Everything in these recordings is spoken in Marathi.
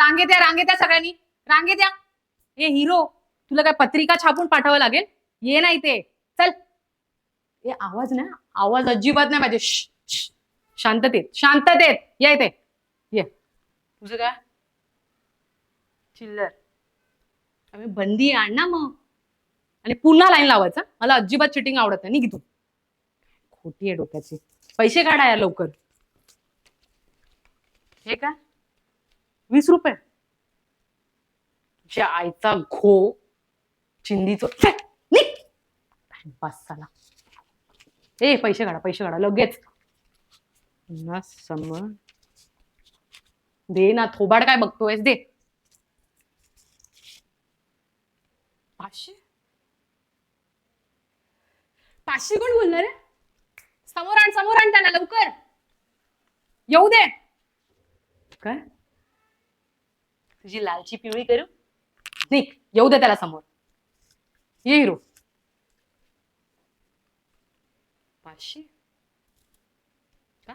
रांगेत या सगळ्यांनी, रांगेत या. ए हिरो, तुला काय पत्रिका छापून पाठवावं लागेल? ये ना इथे, चल. ए आवाज ना, आवाज अजिबात नाही पाहिजे. शांततेत या इथे. ये. तुझं काय चिल्लर? आम्ही बंदी आण ना मग, आणि पुन्हा लाईन लावायचा. मला अजिबात चिटिंग आवडत नाही. निघ तू. खोटी आहे डोक्याची. पैसे काढा या लवकर. हे काय 20 रुपये? तुझ्या आईचा घो चिंदीच. टाइमपास झाला. ए पैसे काढा लगेच. ना समोर दे ना, थोबाड काय बघतोयस? दे. 500? 500 कोण बोलणार आहे? समोर आण त्यांना लवकर. येऊ दे. काय तुझी लालची पिवळी करू? नाही, येऊ दे त्याला समोर. ये हिरो. 500 का?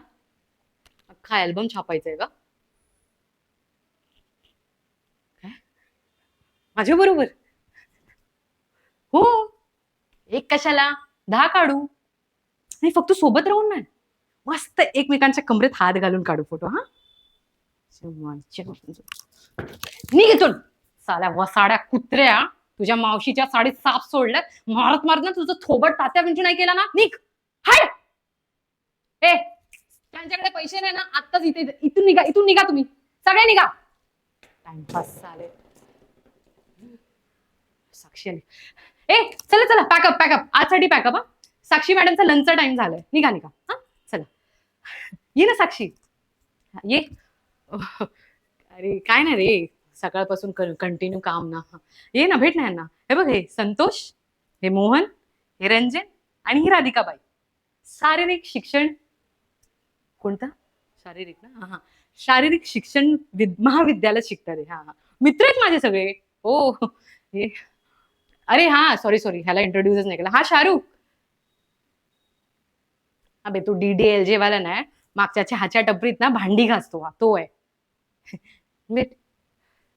अख्खा अल्बम छापायचंय का? काय माझ्या बरोबर? हो. एक कशाला, 10 काढू. नाही, फक्त सोबत राहून नाही, मस्त एकमेकांच्या कमरेत हात घालून काढू फोटो. हा निघ इथून. साल्या वसाड्या कुत्र्या, तुझ्या मावशीच्या साडीत साप सोडलं, मारत ना तुझं थोबट तात्या पिंटू नाही केला ना. निघ. हाय. ए त्यांच्याकडे पैसे नाही ना, आत्ताच इथून निघा तुम्ही सगळे निघा. टाइमपास झाले. साक्षी आली. ए चला पॅकअप आजसाठी पॅकअप. हा साक्षी मॅडमचा लंचचा टाइम झालाय. निघा. हा चला. ये ना साक्षी, ये. अरे काय नाही रे, सकाळपासून कंटिन्यू काम ना. ये ना, भेट ना यांना. हे बघ, हे संतोष, हे मोहन, हे रंजन आणि ही राधिकाबाई. शारीरिक शिक्षण. कोणता? शारीरिक ना. हा शारीरिक शिक्षण महाविद्यालयात शिकतात. हा मित्र आहेत माझे सगळे. हो. अरे हा सॉरी ह्याला इंट्रोड्यूसच नाही केला. हा शाहरुख. अबे तू DDLJ वाला नाही, मागच्या चहाच्या टपरीत ना भांडी घासतो, हा तो आहे.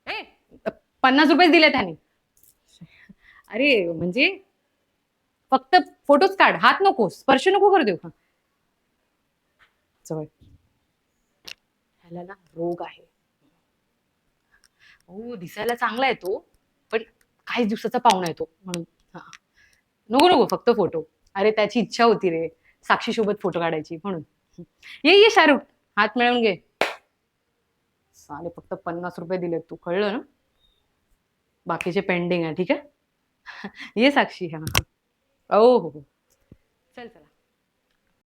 ए 50 रुपये दिले त्याने. अरे म्हणजे फक्त फोटोच काढ, हात नको, स्पर्श नको करू देऊ. जवळ. ह्याला ना रोग आहे. हो दिसायला चांगला आहे तो, पण काही दिवसाचा पाहुणा आहे तो म्हणून. नको फक्त फोटो. अरे त्याची इच्छा होती रे साक्षी सोबत फोटो काढायची म्हणून. ये शाहरुख, हात मिळवून घे. साले फक्त 50 रुपये दिलेत, तू कळलं ना? बाकीचे पेंडिंग आहे. ठीक आहे. ये साक्षी. हा हो चल.